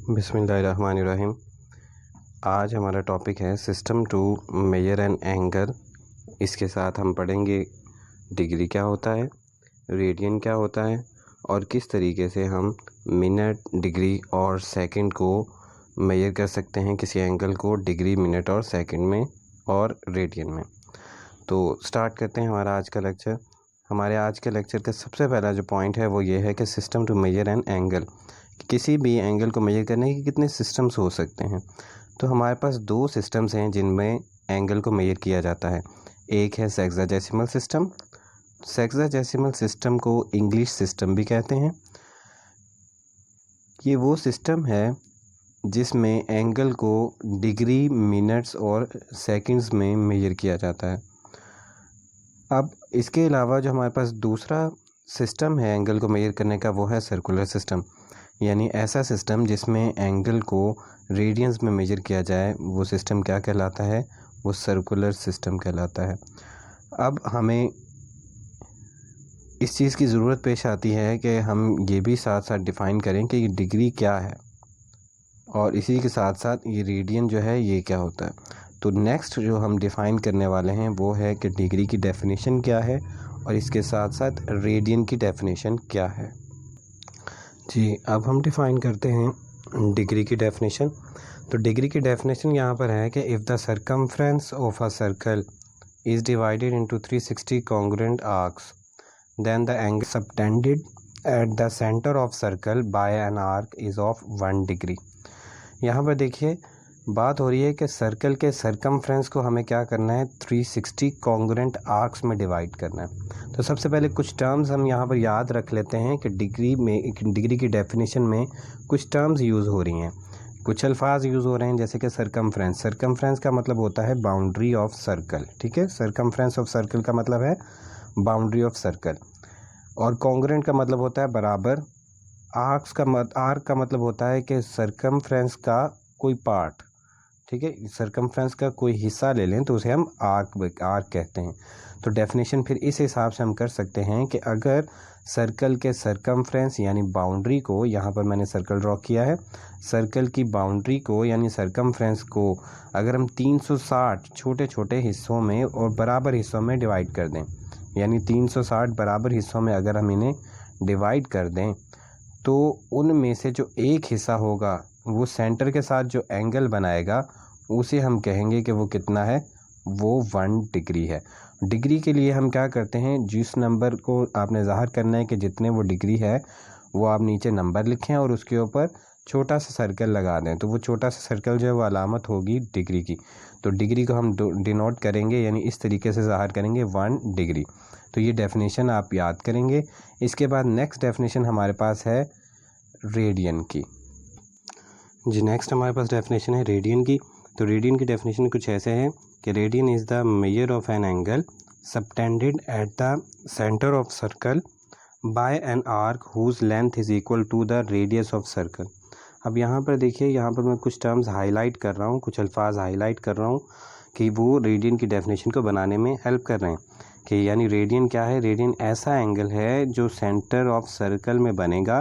बिस्मिल्लाहिर्रहमानिर्रहीम। आज हमारा टॉपिक है system to measure an angle. इसके साथ हम पढ़ेंगे डिग्री क्या होता है, रेडियन क्या होता है और किस तरीके से हम मिनट, डिग्री और सेकंड को मेजर कर सकते हैं किसी एंगल को डिग्री, मिनट और सेकंड में और रेडियन में। तो स्टार्ट करते हैं हमारा आज का लेक्चर। हमारे आज के लेक्चर का सबसे पहला जो पॉइंट है वो ये है कि system to measure an angle. किसी भी एंगल को मेजर करने के कितने सिस्टम्स हो सकते हैं। तो हमारे पास दो सिस्टम्स हैं जिनमें एंगल को मेजर किया जाता है। एक है सेक्साडेसिमल सिस्टम। सेक्साडेसिमल सिस्टम को इंग्लिश सिस्टम भी कहते हैं। ये वो सिस्टम है जिसमें एंगल को डिग्री, मिनट्स और सेकंड्स में मेजर किया जाता है। अब इसके अलावा जो हमारे पास दूसरा सिस्टम है एंगल को मेजर करने का वो है सर्कुलर सिस्टम, यानी ऐसा सिस्टम जिसमें एंगल को रेडियंस में मेजर किया जाए। वो सिस्टम क्या कहलाता है? वो सर्कुलर सिस्टम कहलाता है। अब हमें इस चीज़ की ज़रूरत पेश आती है कि हम ये भी साथ साथ डिफ़ाइन करें कि ये डिग्री क्या है और इसी के साथ साथ ये रेडियन जो है ये क्या होता है। तो नेक्स्ट जो हम डिफ़ाइन करने वाले हैं वो है कि डिग्री की डेफिनेशन क्या है और इसके साथ साथ रेडियन की डेफिनेशन क्या है। जी, अब हम डिफ़ाइन करते हैं डिग्री की डेफिनेशन। तो डिग्री की डेफिनेशन यहाँ पर है कि if the circumference of a circle is divided into 360 congruent arcs then the angle subtended at the centre of circle by an arc is of 1 degree. यहाँ पर देखिए बात हो रही है कि सर्कल के सर्कमफ्रेंस को हमें क्या करना है, 360 कॉन्ग्रुएंट आर्क्स में डिवाइड करना है। तो सबसे पहले कुछ टर्म्स हम यहाँ पर याद रख लेते हैं कि डिग्री की डेफिनेशन में कुछ टर्म्स यूज़ हो रही हैं, कुछ अल्फाज यूज़ हो रहे हैं, जैसे कि सर्कमफ्रेंस। सर्कमफ्रेंस का मतलब होता है बाउंड्री ऑफ सर्कल, ठीक है। सर्कमफ्रेंस ऑफ सर्कल का मतलब है बाउंड्री ऑफ सर्कल। और कॉन्ग्रुएंट का मतलब होता है बराबर। आर्क का मतलब होता है कि सर्कमफ्रेंस का कोई पार्ट, ठीक है, सर्कमफ्रेंस का कोई हिस्सा ले लें तो उसे हम आर्क कहते हैं। तो डेफिनेशन फिर इस हिसाब से हम कर सकते हैं कि अगर सर्कल के सर्कमफ्रेंस यानी बाउंड्री को, यहाँ पर मैंने सर्कल ड्रॉ किया है, सर्कल की बाउंड्री को यानी सर्कमफ्रेंस को अगर हम 360 छोटे छोटे हिस्सों में और बराबर हिस्सों में डिवाइड कर दें, यानी 360 बराबर हिस्सों में अगर हम इन्हें डिवाइड कर दें तो उनमें से जो एक हिस्सा होगा वो सेंटर के साथ जो एंगल बनाएगा उसे हम कहेंगे कि वो कितना है, वो 1 डिग्री है। डिग्री के लिए हम क्या करते हैं, जिस नंबर को आपने ज़ाहिर करना है कि जितने वो डिग्री है वो आप नीचे नंबर लिखें और उसके ऊपर छोटा सा सर्कल लगा दें। तो वो छोटा सा सर्कल जो है वो अलामत होगी डिग्री की। तो डिग्री को हम डिनोट करेंगे, यानी इस तरीके से ज़ाहिर करेंगे 1 डिग्री। तो ये डेफिनेशन आप याद करेंगे। इसके बाद नेक्स्ट डेफिनेशन हमारे पास है रेडियन की। जी, नेक्स्ट हमारे पास डेफिनेशन है रेडियन की। तो रेडियन की डेफिनेशन कुछ ऐसे है कि radian is the measure of an angle subtended at the centre of circle by an arc whose length is equal to the radius of circle. अब यहाँ पर देखिए, यहाँ पर मैं कुछ टर्म्स हाईलाइट कर रहा हूँ, कुछ अल्फाज हाईलाइट कर रहा हूँ कि वो रेडियन की डेफिनेशन को बनाने में हेल्प कर रहे हैं। कि यानी रेडियन क्या है, रेडियन ऐसा एंगल है जो सेंटर ऑफ सर्कल में बनेगा,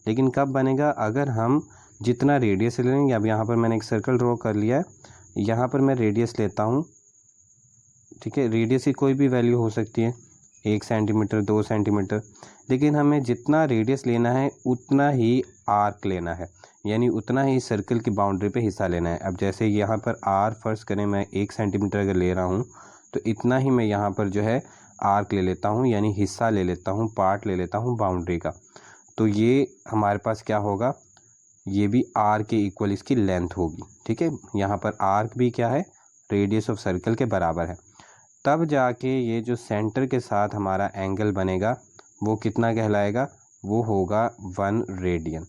लेकिन कब बनेगा, अगर हम जितना रेडियस ले लेंगे। अब यहाँ पर मैंने एक सर्कल ड्रॉ कर लिया है, यहाँ पर मैं रेडियस लेता हूँ, ठीक है। रेडियस की कोई भी वैल्यू हो सकती है, 1 सेंटीमीटर, 2 सेंटीमीटर, लेकिन हमें जितना रेडियस लेना है उतना ही आर्क लेना है, यानी उतना ही सर्कल की बाउंड्री पे हिस्सा लेना है। अब जैसे यहाँ पर आर फर्स्ट करें, मैं 1 सेंटीमीटर अगर ले रहा हूँ तो इतना ही मैं यहाँ पर जो है आर्क ले लेता हूँ, यानी हिस्सा ले लेता हूँ, पार्ट ले लेता हूँ बाउंड्री का। तो ये हमारे पास क्या होगा, ये भी आर के इक्वल इसकी लेंथ होगी, ठीक है। यहाँ पर आर्क भी क्या है, रेडियस ऑफ सर्कल के बराबर है। तब जाके ये जो सेंटर के साथ हमारा एंगल बनेगा वो कितना कहलाएगा, वो होगा 1 रेडियन।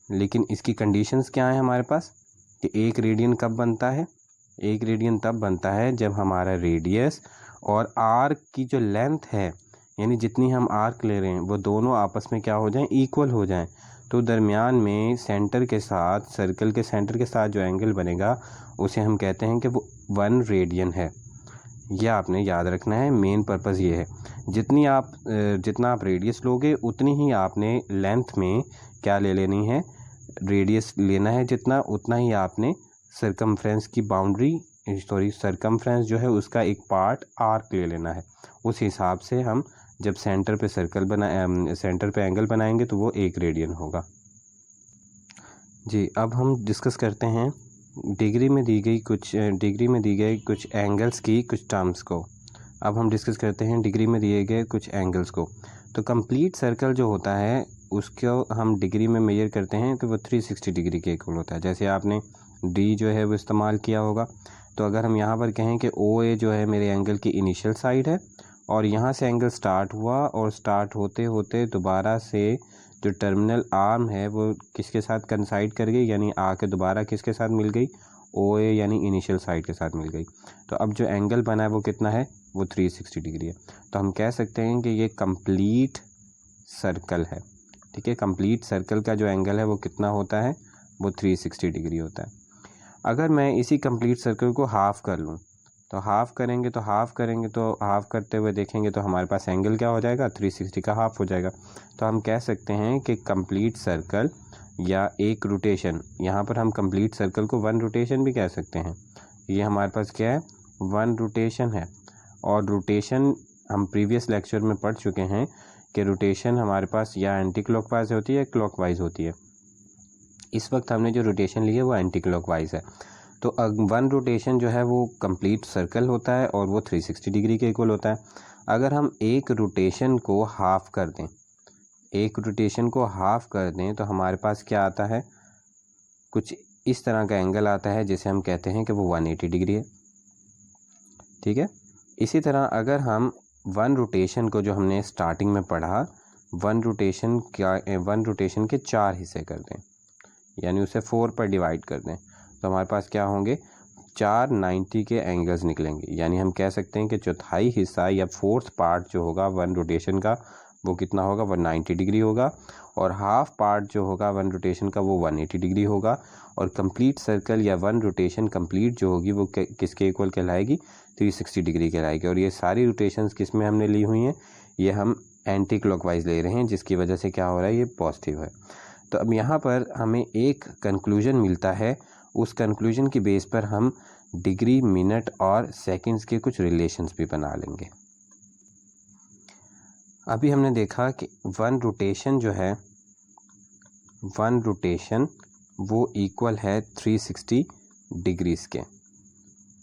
लेकिन इसकी कंडीशंस क्या है हमारे पास कि 1 रेडियन कब बनता है, 1 रेडियन तब बनता है जब हमारा रेडियस और आर्क की जो लेंथ है, यानी जितनी हम आर्क ले रहे हैं वो दोनों आपस में क्या हो जाएं, इक्वल हो जाएं। तो दरमियान में सेंटर के साथ, सर्कल के सेंटर के साथ जो एंगल बनेगा उसे हम कहते हैं कि वो 1 रेडियन है। यह आपने याद रखना है, मेन पर्पज़ ये है। जितना आप रेडियस लोगे उतनी ही आपने लेंथ में क्या ले लेनी है, रेडियस लेना है जितना, उतना ही आपने सरकमफ्रेंस की बाउंड्री सरकमफ्रेंस जो है उसका एक पार्ट आर्क ले लेना है। उस हिसाब से हम जब सेंटर पे सेंटर पे एंगल बनाएंगे तो वो 1 रेडियन होगा। जी, अब हम डिस्कस करते हैं डिग्री में दी गई कुछ एंगल्स की कुछ टर्म्स को। अब हम डिस्कस करते हैं डिग्री में दिए गए कुछ एंगल्स को। तो कंप्लीट सर्कल जो होता है उसको हम डिग्री में मेजर करते हैं तो वो 360 डिग्री के इक्वल होता है। जैसे आपने डी जो है वो इस्तेमाल किया होगा, तो अगर हम यहाँ पर कहें कि ओ ए जो है मेरे एंगल की इनिशियल साइड है और यहाँ से एंगल स्टार्ट हुआ और स्टार्ट होते होते दोबारा से जो टर्मिनल आर्म है वो किसके साथ कंसाइड कर गई, यानी आके दोबारा किसके साथ मिल गई, ओ ए यानी इनिशियल साइड के साथ मिल गई। तो अब जो एंगल बना है वो कितना है, वो 360 डिग्री है। तो हम कह सकते हैं कि ये कंप्लीट सर्कल है। ठीक है, कंप्लीट सर्कल का जो एंगल है वो कितना होता है, वो 360 डिग्री होता है। अगर मैं इसी कंप्लीट सर्कल को हाफ़ कर लूँ तो हाफ़ करेंगे तो हाफ़ करते हुए देखेंगे तो हमारे पास एंगल क्या हो जाएगा, 360 का हाफ़ हो जाएगा। तो हम कह सकते हैं कि कंप्लीट सर्कल या एक रोटेशन, यहाँ पर हम कंप्लीट सर्कल को 1 रोटेशन भी कह सकते हैं। ये हमारे पास क्या है, 1 रोटेशन है। और रोटेशन हम प्रीवियस लेक्चर में पढ़ चुके हैं कि रोटेशन हमारे पास या एंटी क्लॉकवाइज होती है या क्लॉकवाइज होती है। इस वक्त हमने जो रोटेशन ली है वो एंटी क्लॉकवाइज है। तो 1 रोटेशन जो है वो कंप्लीट सर्कल होता है और वो 360 डिग्री के इक्वल होता है। अगर हम एक रोटेशन को हाफ़ कर दें तो हमारे पास क्या आता है, कुछ इस तरह का एंगल आता है जिसे हम कहते हैं कि वो 180 डिग्री है। ठीक है, इसी तरह अगर हम 1 रोटेशन को, जो हमने स्टार्टिंग में पढ़ा, 1 रोटेशन के 4 हिस्से कर दें, यानी उसे 4 पर डिवाइड कर दें, तो हमारे पास क्या होंगे, 4 90 के एंगल्स निकलेंगे। यानी हम कह सकते हैं कि चौथाई हिस्सा या 4th पार्ट जो होगा 1 रोटेशन का वो कितना होगा, 190 डिग्री होगा। और हाफ पार्ट जो होगा 1 रोटेशन का वो 180 डिग्री होगा। और कंप्लीट सर्कल या 1 रोटेशन कंप्लीट जो होगी वो किसके इक्वल कहलाएगी, 360 डिग्री कहलाएगी। और ये सारी रोटेशंस किस में हमने ली हुई हैं, ये हम एंटी क्लॉकवाइज ले रहे हैं, जिसकी वजह से क्या हो रहा है, ये पॉजिटिव है। तो अब यहाँ पर हमें एक कंक्लूजन मिलता है, उस कंक्लूजन की बेस पर हम डिग्री, मिनट और सेकंड्स के कुछ रिलेशंस भी बना लेंगे। अभी हमने देखा कि 1 रोटेशन जो है, 1 रोटेशन वो इक्वल है 360 डिग्रीज़ के।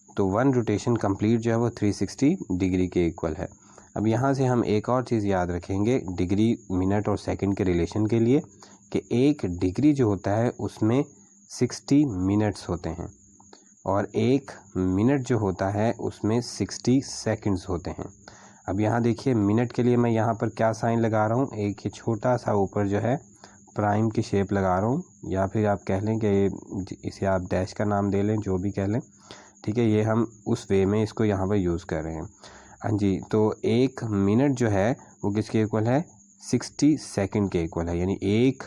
तो 1 रोटेशन कंप्लीट जो है वो 360 डिग्री के इक्वल है। अब यहाँ से हम एक और चीज़ याद रखेंगे डिग्री, मिनट और सेकंड के रिलेशन के लिए, कि 1 डिग्री जो होता है उसमें 60 मिनट्स होते हैं और 1 मिनट जो होता है उसमें 60 सेकंड्स होते हैं। अब यहाँ देखिए, मिनट के लिए मैं यहाँ पर क्या साइन लगा रहा हूँ, एक ही छोटा सा ऊपर जो है प्राइम की शेप लगा रहा हूँ, या फिर आप कह लें कि इसे आप डैश का नाम दे लें, जो भी कह लें। ठीक है, ये हम उस वे में इसको यहाँ पर यूज़ कर रहे हैं। हाँ जी, तो 1 मिनट जो है वो किसके इक्वल है, 60 सेकंड के इक्वल है। यानी एक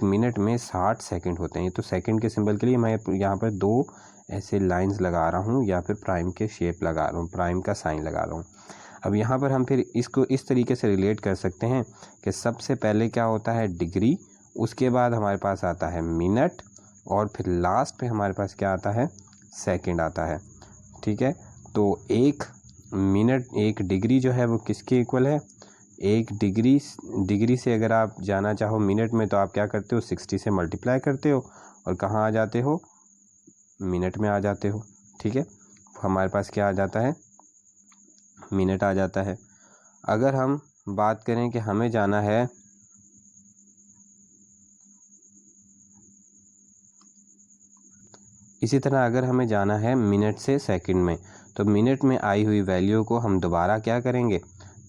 मिनट में 60 सेकंड होते हैं। तो सेकंड के सिंबल के लिए मैं यहाँ पर 2 ऐसे लाइंस लगा रहा हूँ, या फिर प्राइम के शेप लगा रहा हूँ, प्राइम का साइन लगा रहा हूँ। अब यहाँ पर हम फिर इसको इस तरीके से रिलेट कर सकते हैं कि सबसे पहले क्या होता है, डिग्री, उसके बाद हमारे पास आता है मिनट, और फिर लास्ट पे हमारे पास क्या आता है, सेकंड आता है। ठीक है, तो 1 मिनट, 1 डिग्री जो है वो किसके इक्वल है, 1 डिग्री से अगर आप जाना चाहो मिनट में तो आप क्या करते हो, 60 से मल्टीप्लाई करते हो और कहाँ आ जाते हो, मिनट में आ जाते हो। ठीक है, हमारे पास क्या आ जाता है, मिनट आ जाता है। अगर हम बात करें कि हमें जाना है इसी तरह अगर हमें जाना है मिनट से सेकंड में, तो मिनट में आई हुई वैल्यू को हम दोबारा क्या करेंगे,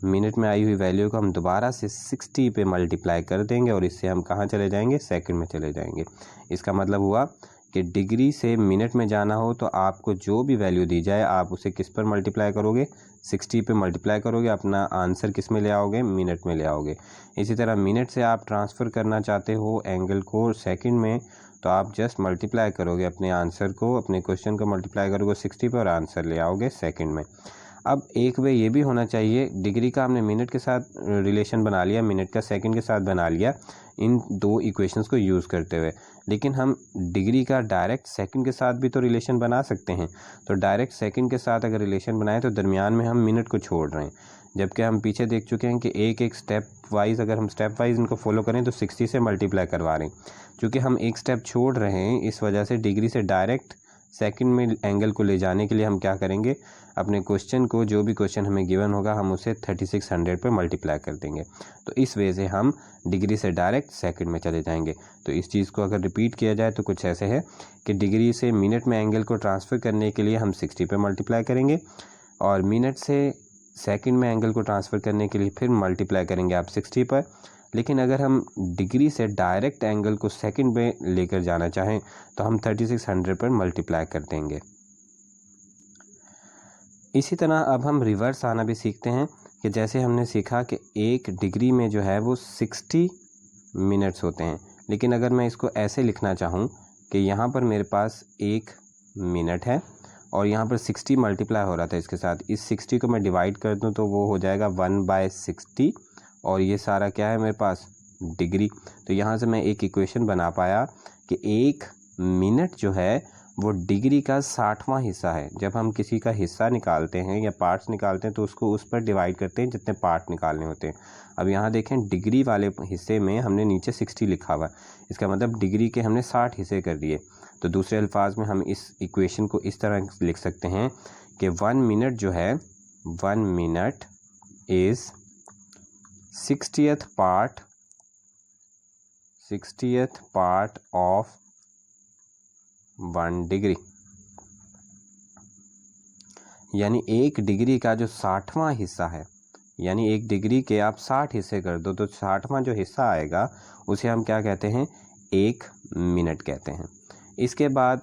मिनट में आई हुई वैल्यू को हम दोबारा से 60 पे मल्टीप्लाई कर देंगे और इससे हम कहाँ चले जाएंगे, सेकंड में चले जाएंगे। इसका मतलब हुआ कि डिग्री से मिनट में जाना हो तो आपको जो भी वैल्यू दी जाए आप उसे किस पर मल्टीप्लाई करोगे, 60 पे मल्टीप्लाई करोगे, अपना आंसर किस में ले आओगे, मिनट में ले आओगे। इसी तरह मिनट से आप ट्रांसफ़र करना चाहते हो एंगल को सेकंड में, तो आप जस्ट मल्टीप्लाई करोगे अपने आंसर को, अपने क्वेश्चन को मल्टीप्लाई करोगे 60 पे और आंसर ले आओगे सेकंड में। अब एक वे ये भी होना चाहिए, डिग्री का हमने मिनट के साथ रिलेशन बना लिया, मिनट का सेकंड के साथ बना लिया, इन दो इक्वेशंस को यूज़ करते हुए। लेकिन हम डिग्री का डायरेक्ट सेकंड के साथ भी तो रिलेशन बना सकते हैं। तो डायरेक्ट सेकंड के साथ अगर रिलेशन बनाए तो दरमियान में हम मिनट को छोड़ रहे हैं, जबकि हम पीछे देख चुके हैं कि एक एक स्टेप वाइज अगर हम स्टेप वाइज इनको फॉलो करें तो 60 से मल्टीप्लाई करवा रहे हैं। चूँकि हम एक स्टेप छोड़ रहे हैं, इस वजह से डिग्री से डायरेक्ट सेकंड में एंगल को ले जाने के लिए हम क्या करेंगे, अपने क्वेश्चन को, जो भी क्वेश्चन हमें गिवन होगा, हम उसे 3600 पे मल्टीप्लाई कर देंगे। तो इस वजह से हम डिग्री से डायरेक्ट सेकंड में चले जाएंगे। तो इस चीज़ को अगर रिपीट किया जाए तो कुछ ऐसे है कि डिग्री से मिनट में एंगल को ट्रांसफ़र करने के लिए हम 60 पे मल्टीप्लाई करेंगे, और मिनट से सेकंड में एंगल को ट्रांसफ़र करने के लिए फिर मल्टीप्लाई करेंगे आप 60 पर। लेकिन अगर हम डिग्री से डायरेक्ट एंगल को सेकंड में लेकर जाना चाहें तो हम 3600 पर मल्टीप्लाई कर देंगे। इसी तरह अब हम रिवर्स आना भी सीखते हैं कि जैसे हमने सीखा कि एक डिग्री में जो है वो 60 मिनट्स होते हैं। लेकिन अगर मैं इसको ऐसे लिखना चाहूँ कि यहाँ पर मेरे पास 1 मिनट है और यहाँ पर 60 मल्टीप्लाई हो रहा था इसके साथ, इस 60 को मैं डिवाइड कर दूँ तो वो हो जाएगा 1/60, और ये सारा क्या है मेरे पास, डिग्री। तो यहाँ से मैं एक इक्वेशन बना पाया कि 1 मिनट जो है वो डिग्री का 60वां हिस्सा है। जब हम किसी का हिस्सा निकालते हैं या पार्ट्स निकालते हैं तो उसको उस पर डिवाइड करते हैं जितने पार्ट निकालने होते हैं। अब यहाँ देखें, डिग्री वाले हिस्से में हमने नीचे 60 लिखा हुआ है, इसका मतलब डिग्री के हमने 60 हिस्से कर दिए। तो दूसरे अल्फाज में हम इस इक्वेशन को इस तरह लिख सकते हैं कि 1 मिनट जो है, 1 minute is 60th part of 1 degree. यानी एक डिग्री का जो 60वां हिस्सा है, यानी एक डिग्री के आप 60 हिस्से कर दो तो 60वां जो हिस्सा आएगा उसे हम क्या कहते हैं, 1 मिनट कहते हैं। इसके बाद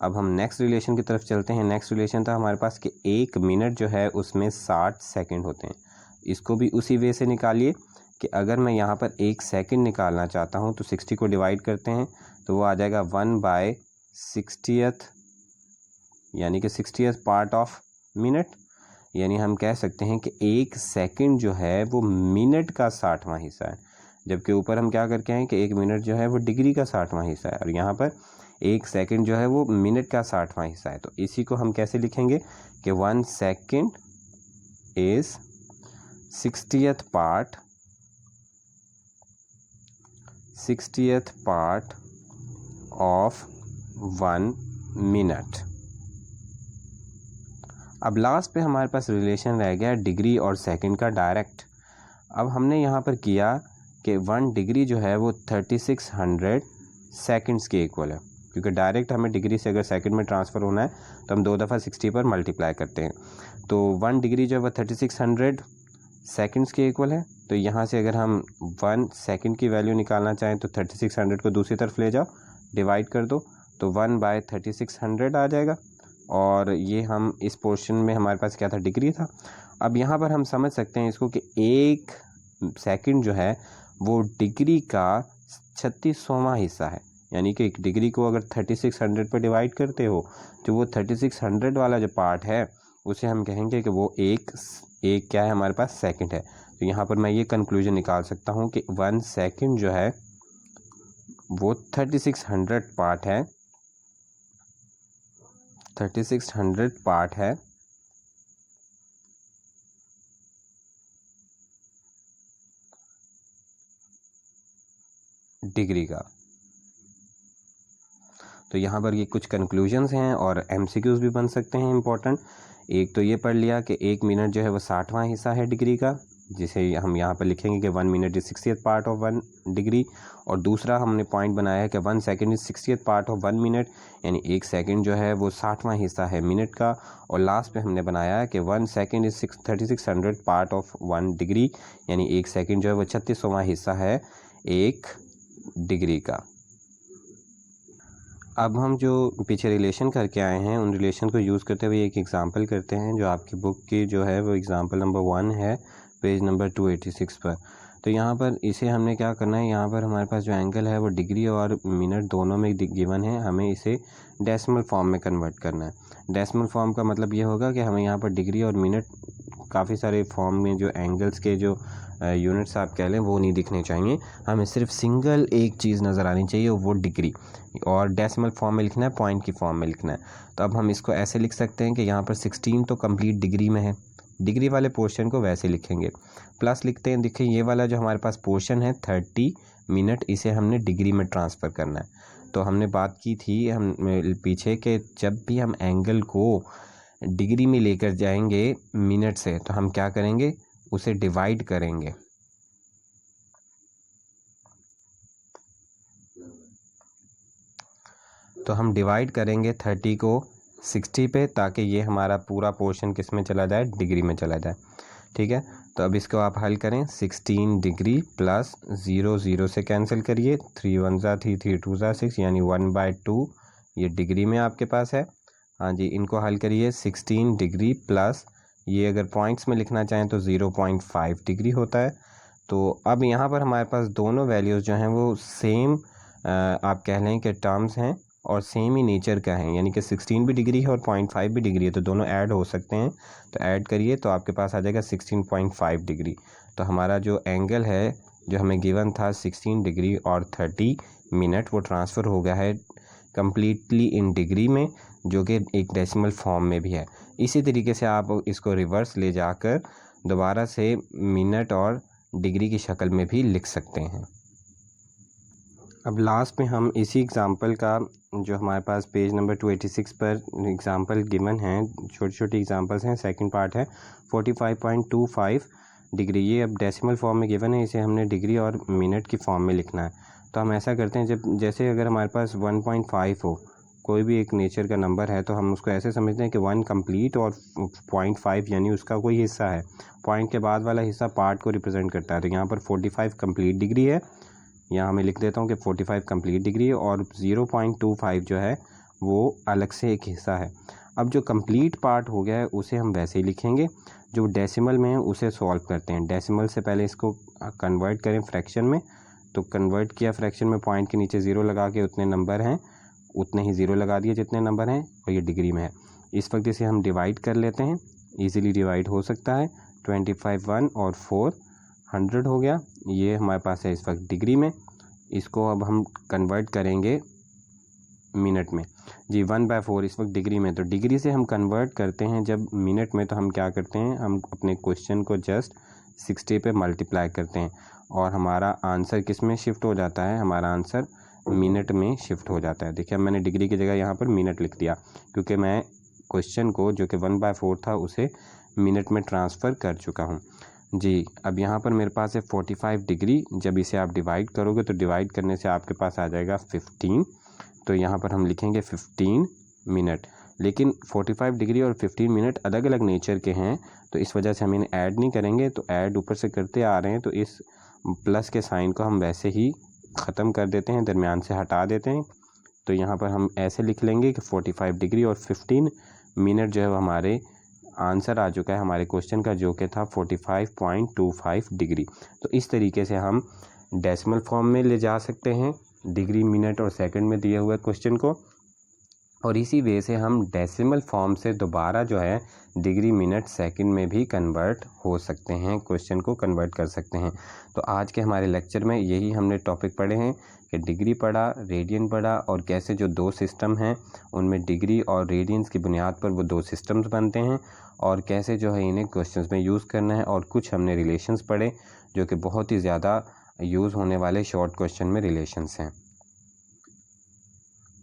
अब हम नेक्स्ट रिलेशन की तरफ चलते हैं। नेक्स्ट रिलेशन था हमारे पास कि 1 मिनट जो है उसमें 60 सेकंड होते हैं। इसको भी उसी वे से निकालिए कि अगर मैं यहाँ पर 1 सेकंड निकालना चाहता हूँ तो 60 को डिवाइड करते हैं तो वो आ जाएगा 1/60th, यानी कि 60th पार्ट ऑफ मिनट। यानी हम कह सकते हैं कि 1 सेकंड जो है वो मिनट का 60वां हिस्सा है, जबकि ऊपर हम क्या करके हैं कि 1 मिनट जो है वो डिग्री का 60वां हिस्सा है, और यहाँ पर 1 सेकंड जो है वो मिनट का 60वां हिस्सा है। तो इसी को हम कैसे लिखेंगे कि 1 second is 60th part of 1 minute. अब लास्ट पे हमारे पास रिलेशन रह गया डिग्री और सेकंड का डायरेक्ट। अब हमने यहाँ पर किया कि 1 डिग्री जो है वो 3600 सेकंड्स के इक्वल है, क्योंकि डायरेक्ट हमें डिग्री से अगर सेकंड में ट्रांसफ़र होना है तो हम 2 दफ़ा 60 पर मल्टीप्लाई करते हैं। तो 1 डिग्री जो है वो 3600 सेकंड्स के इक्वल है। तो यहाँ से अगर हम 1 सेकंड की वैल्यू निकालना चाहें तो 3600 को दूसरी तरफ ले जाओ, डिवाइड कर दो तो 1/3600 आ जाएगा। और ये हम इस पोर्शन में हमारे पास क्या था, डिग्री था। अब यहाँ पर हम समझ सकते हैं इसको कि 1 सेकंड जो है वो डिग्री का 36वां हिस्सा है। यानी कि एक डिग्री को अगर 3600 पर डिवाइड करते हो तो वो 3600 वाला जो पार्ट है उसे हम कहेंगे कि वो एक क्या है हमारे पास, सेकंड है। तो यहाँ पर मैं ये कंक्लूजन निकाल सकता हूँ कि 1 सेकंड जो है वो 3600 पार्ट है, 3600 पार्ट है डिग्री का। तो यहाँ पर ये कुछ कंक्लूजन्स हैं और एमसीक्यूज़ भी बन सकते हैं इम्पोर्टेंट। एक तो ये पढ़ लिया कि 1 मिनट जो है वो 60वां हिस्सा है डिग्री का, जिसे हम यहाँ पर लिखेंगे कि 1 minute is 60th part of 1 degree. और दूसरा हमने पॉइंट बनाया है कि 1 second is 60th part of 1 minute, यानी 1 सेकंड जो है वो 60वां हिस्सा है मिनट का। और लास्ट में हमने बनाया है कि 1 second is 3600 part of 1 degree, यानी 1 सेकंड जो है वो 36वां हिस्सा है 1 डिग्री का। अब हम जो पीछे रिलेशन करके आए हैं उन रिलेशन को यूज़ करते हुए एक एग्ज़ाम्पल करते हैं, जो आपकी बुक की जो है वो एग्ज़ाम्पल नंबर 1 है, पेज नंबर 286 पर। तो यहाँ पर इसे हमने क्या करना है, यहाँ पर हमारे पास जो एंगल है वो डिग्री और मिनट दोनों में गिवन है, हमें इसे डेसिमल फॉर्म में कन्वर्ट करना है। डेसिमल फॉर्म का मतलब ये होगा कि हमें यहाँ पर डिग्री और मिनट काफ़ी सारे फॉर्म में जो एंगल्स के जो यूनिट्स आप कह लें वो नहीं दिखने चाहिए, हमें सिर्फ सिंगल एक चीज़ नज़र आनी चाहिए, वो डिग्री, और डेसिमल फॉर्म में लिखना है, पॉइंट की फॉर्म में लिखना है। तो अब हम इसको ऐसे लिख सकते हैं कि यहाँ पर 16 तो कंप्लीट डिग्री में है, डिग्री वाले पोर्शन को वैसे लिखेंगे, प्लस लिखते हैं। देखिए ये वाला जो हमारे पास पोर्शन है 30 मिनट, इसे हमने डिग्री में ट्रांसफ़र करना है। तो हमने बात की थी हम पीछे कि जब भी हम एंगल को डिग्री में लेकर जाएंगे मिनट से, तो हम क्या करेंगे, उसे डिवाइड करेंगे। तो हम डिवाइड करेंगे 30 को 60 पे, ताकि ये हमारा पूरा पोर्शन किस में चला जाए, डिग्री में चला जाए। ठीक है, तो अब इसको आप हल करें, 16 डिग्री प्लस 0 0 से कैंसिल करिए, 3 1 ज़ा 3 3 2 ज़ा 6, यानी 1/2 ये डिग्री में आपके पास है। हाँ जी, इनको हल करिए, 16 डिग्री प्लस, ये अगर पॉइंट्स में लिखना चाहें तो 0.5 डिग्री होता है। तो अब यहाँ पर हमारे पास दोनों वैल्यूज़ जो हैं वो सेम आप कह लें कि टर्म्स हैं और सेम ही नेचर का है, यानी कि 16 भी डिग्री है और 0.5 भी डिग्री है, तो दोनों ऐड हो सकते हैं। तो ऐड करिए तो आपके पास आ जाएगा 16.5 डिग्री। तो हमारा जो एंगल है जो हमें गिवन था 16 डिग्री और 30 मिनट, वो ट्रांसफ़र हो गया है कम्प्लीटली इन डिग्री में, जो कि एक डेसिमल फॉर्म में भी है। इसी तरीके से आप इसको रिवर्स ले जाकर दोबारा से मिनट और डिग्री की शक्ल में भी लिख सकते हैं। अब लास्ट में हम इसी एग्ज़ाम्पल का जो हमारे पास पेज नंबर 286 पर एग्ज़ाम्पल गिवन हैं, छोटी छोटी एग्ज़ाम्पल्स हैं, सेकंड पार्ट है 45.25 डिग्री। ये अब डेसिमल फॉर्म में गिवन है, इसे हमने डिग्री और मिनट की फॉर्म में लिखना है। तो हम ऐसा करते हैं, जब जैसे अगर हमारे पास 1.5 हो, कोई भी एक नेचर का नंबर है, तो हम उसको ऐसे समझते हैं कि 1 कंप्लीट और 0.5 यानी उसका कोई हिस्सा है, पॉइंट के बाद वाला हिस्सा पार्ट को रिप्रेजेंट करता है। तो यहाँ पर 45 कंप्लीट डिग्री है, यहाँ मैं लिख देता हूँ कि 45 कंप्लीट डिग्री, और 0.25 जो है वो अलग से एक हिस्सा है। अब जो कंप्लीट पार्ट हो गया है उसे हम वैसे ही लिखेंगे, जो डेसिमल में है उसे सॉल्व करते हैं। डेसिमल से पहले इसको कन्वर्ट करें फ्रैक्शन में, तो कन्वर्ट किया फ्रैक्शन में, पॉइंट के नीचे ज़ीरो लगा के उतने नंबर हैं उतने ही ज़ीरो लगा दिए जितने नंबर हैं, और ये डिग्री में है। इस वक्त इसे हम डिवाइड कर लेते हैं, ईज़िली डिवाइड हो सकता है। 25 1 और 4 100 हो गया, ये हमारे पास है इस वक्त डिग्री में। इसको अब हम कन्वर्ट करेंगे मिनट में जी, 1/4 इस वक्त डिग्री में। तो डिग्री से हम कन्वर्ट करते हैं जब मिनट में, तो हम क्या करते हैं, हम अपने क्वेश्चन को जस्ट 60 पे मल्टीप्लाई करते हैं, और हमारा आंसर किस में शिफ्ट हो जाता है, हमारा आंसर मिनट में शिफ्ट हो जाता है। देखिए अब मैंने डिग्री की जगह यहाँ पर मिनट लिख दिया, क्योंकि मैं क्वेश्चन को जो कि 1/4 था उसे मिनट में ट्रांसफ़र कर चुका हूँ जी। अब यहाँ पर मेरे पास है 45 डिग्री, जब इसे आप डिवाइड करोगे तो डिवाइड करने से आपके पास आ जाएगा 15, तो यहाँ पर हम लिखेंगे 15 मिनट। लेकिन 45 डिग्री और 15 मिनट अलग अलग नेचर के हैं, तो इस वजह से हम इन्हें ऐड नहीं करेंगे। तो ऐड ऊपर से करते आ रहे हैं, तो इस प्लस के साइन को हम वैसे ही ख़त्म कर देते हैं, दरमियान से हटा देते हैं। तो यहाँ पर हम ऐसे लिख लेंगे कि 45 डिग्री और 15 मिनट जो है हमारे आंसर आ चुका है हमारे क्वेश्चन का, जो कि था 45.25 डिग्री। तो इस तरीके से हम डेसिमल फॉर्म में ले जा सकते हैं डिग्री, मिनट और सेकंड में दिए हुए क्वेश्चन को, और इसी वे से हम डेसिमल फॉर्म से दोबारा जो है डिग्री, मिनट, सेकंड में भी कन्वर्ट हो सकते हैं, क्वेश्चन को कन्वर्ट कर सकते हैं। तो आज के हमारे लेक्चर में यही हमने टॉपिक पढ़े हैं कि डिग्री पढ़ा, रेडियन पढ़ा, और कैसे जो दो सिस्टम हैं उनमें डिग्री और रेडियंस की बुनियाद पर वो दो सिस्टम्स बनते हैं, और कैसे जो है इन्हें क्वेश्चंस में यूज़ करना है। और कुछ हमने रिलेशंस पढ़े जो कि बहुत ही ज़्यादा यूज़ होने वाले शॉर्ट क्वेश्चन में रिलेशंस हैं।